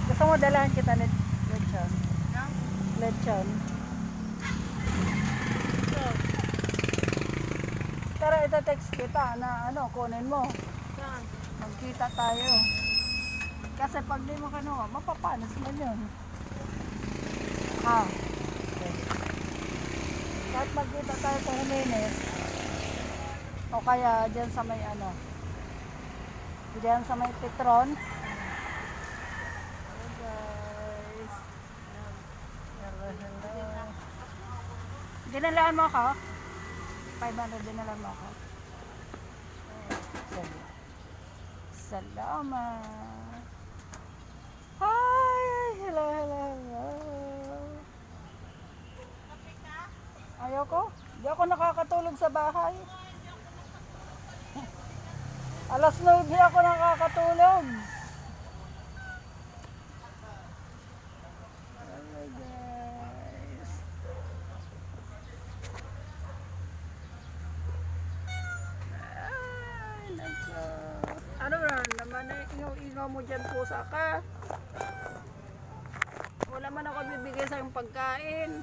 Gusto mo dalahan kita lechon? Lechon. Pero ito-text kita na ano, kunin mo. Magkita tayo. Kasi pag di mo kinuha, mapapanas mo yun. Okay. Kahit magkita tayo sa Jimenez, o kaya dyan sa may ano, dyan sa may Petron. Hey guys. Hello, hello. Dinalaan mo ako? 500 dinalaan mo ako? Salamat. Hi! Hello, hello, hello. Ayoko. Di ako nakakatulog sa bahay. Alas 9 ako nakakatulog. Hello guys. Ay, nako. Ano naman na ingaw mo dyan po sa ka? Wala man ako bibigay sa yung pagkain.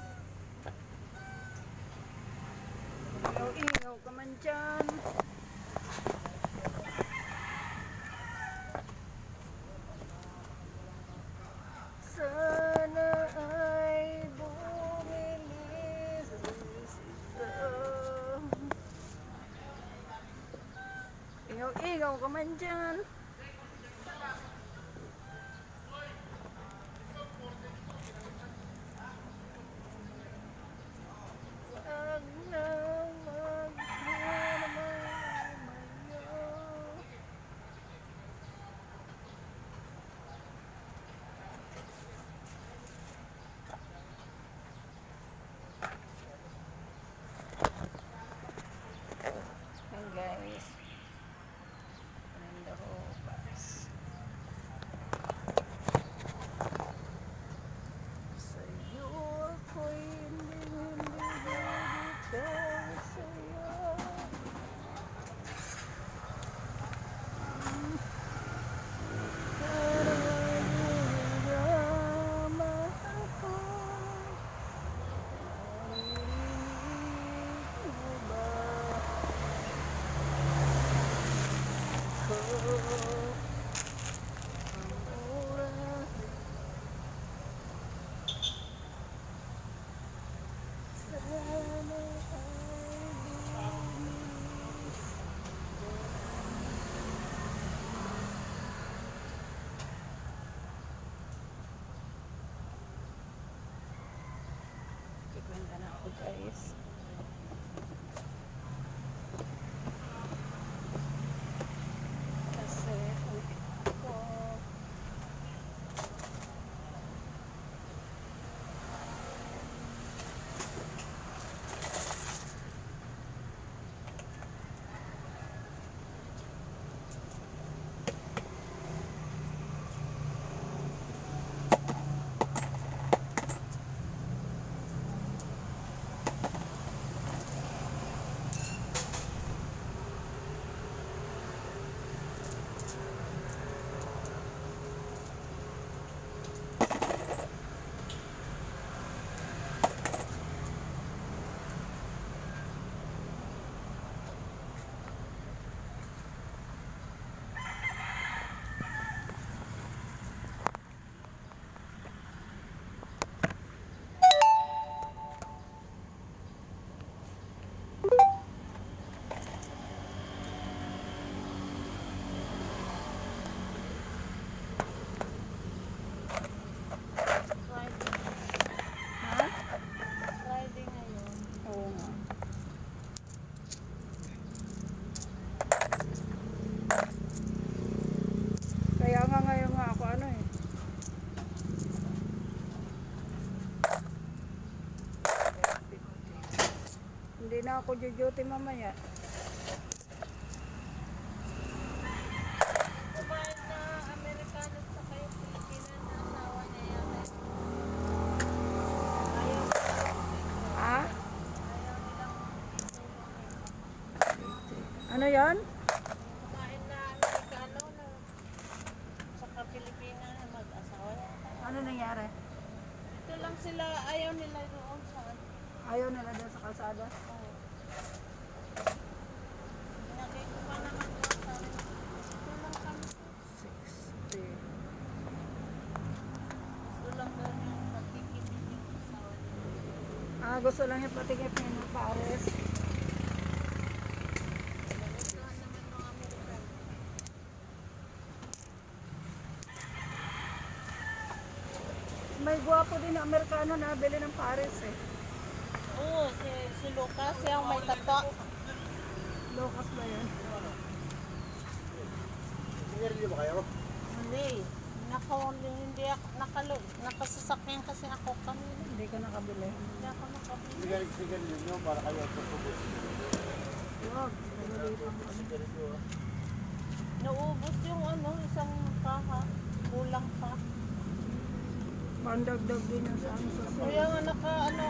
Ingaw ka man dyan. Sana ay bumilis ito. Ingaw ka man dyan. Guys, and the whole bus. Sa iyo ako'y hindi sa'yo. Karama ako. Kikwenta na ako guys. Kasi ako hindi na ako duty mamaya. Kumain na Amerikano sa kayo Pilipina na asawa niya yan. Ayaw Ha? nilang Ano yan? kumain na Amerikano na Ayaw nila dyan sa kalsada. Oo. Pinagay ko pa naman doon sa amin. Gusto lang kami. 60. Gusto lang doon yung pagkikibig yung asawa niya. Ah, gusto lang yung patikipin ng pares. Nagustuhan naman ng Amerikano. May gwapo din na Amerikano na bili ng pares eh. Oo, si Lucas, yung may tato. Lucas ba yun? Sinirili ba kayo? Hindi. Hindi ako nakasasakyan kasi ako kami. Hindi ka nakabili. Hindi ako nakabili. Sigarilyo nyo para kayo tutubos. Huwag. Nagulito mo. Sigarilyo ah. Naubos yung isang kaha. Kulang pa. Pandagdag din yung sa ano sa Kaya nga ako na,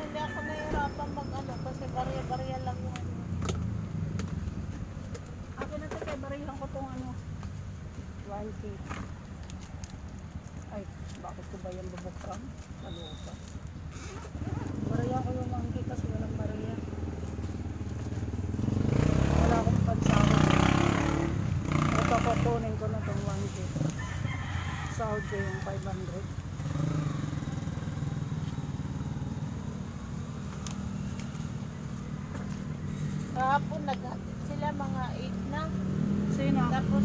hindi ako nahihirapan kasi barya-barya lang yung Akin na kay barilan ko tong 1K. Ay, bakit ko ba yan bubuksan? Kalupa. Barilan ko yung 1K kasi walang barilan. Wala akong pansahod. Ito kukunin ko na tong 1K. Sahod ko yung 500. kahapon naghatid sila mga 8 na. Sino? Tapos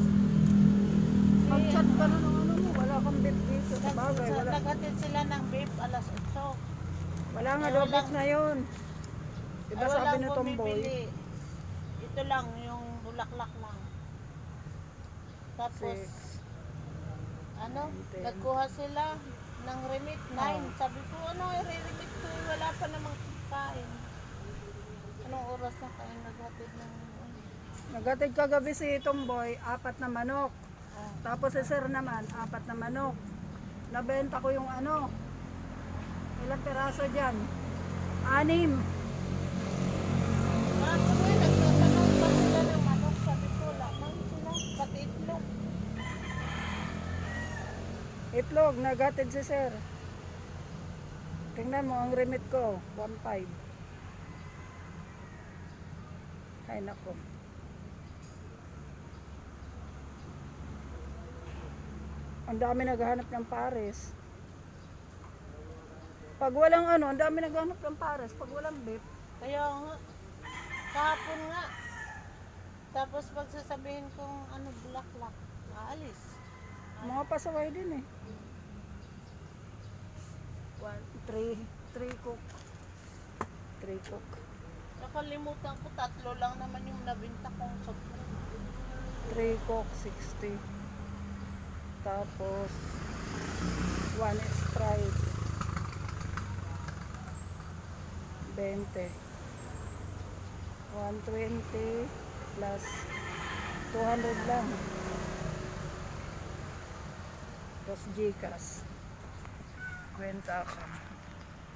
Mag-chat ka na ng ano mo. Wala kang beef dito. Sa bagay, wala. naghatid sila ng beef alas 8. Wala nga Eh, daw walang- beef na yun. Diba Ay, sabi walang ni Tomboy? bumibili. Ito lang, yung bulaklak lang. Tapos, 6. 10. nagkuha sila ng remit 9. Oh. Sabi ko, i-remit ko? Wala pa namang kain. Anong oras na kain naghatid ng Naghatid kagabi si Tomboy, 4 na manok. Oh. Tapos si Sir naman, 4 na manok. Nabenta ko yung ilang piraso dyan? 6. Sabi, nagtatanong pa sila ng manok. Sabi ko, wala man sila. Pati itlog. Itlog, naghatid si Sir. Tingnan mo ang remit ko, 1.5. Ay nako. Ang dami naghahanap ng pares. Pag walang ang dami naghahanap ng pares. Pag walang beef, Kaya nga, kahapon nga. Tapos pagsasabihin kong bulaklak, aalis. mga pasaway din eh. 3 cook. 3 cook. Nakalimutan ko, 3 lang naman yung nabinta kong sobrang. 3 cook, 60. Tapos, 1 Sprite. 20. 120 plus 200 lang. Tapos Gcash. Kwenta ka.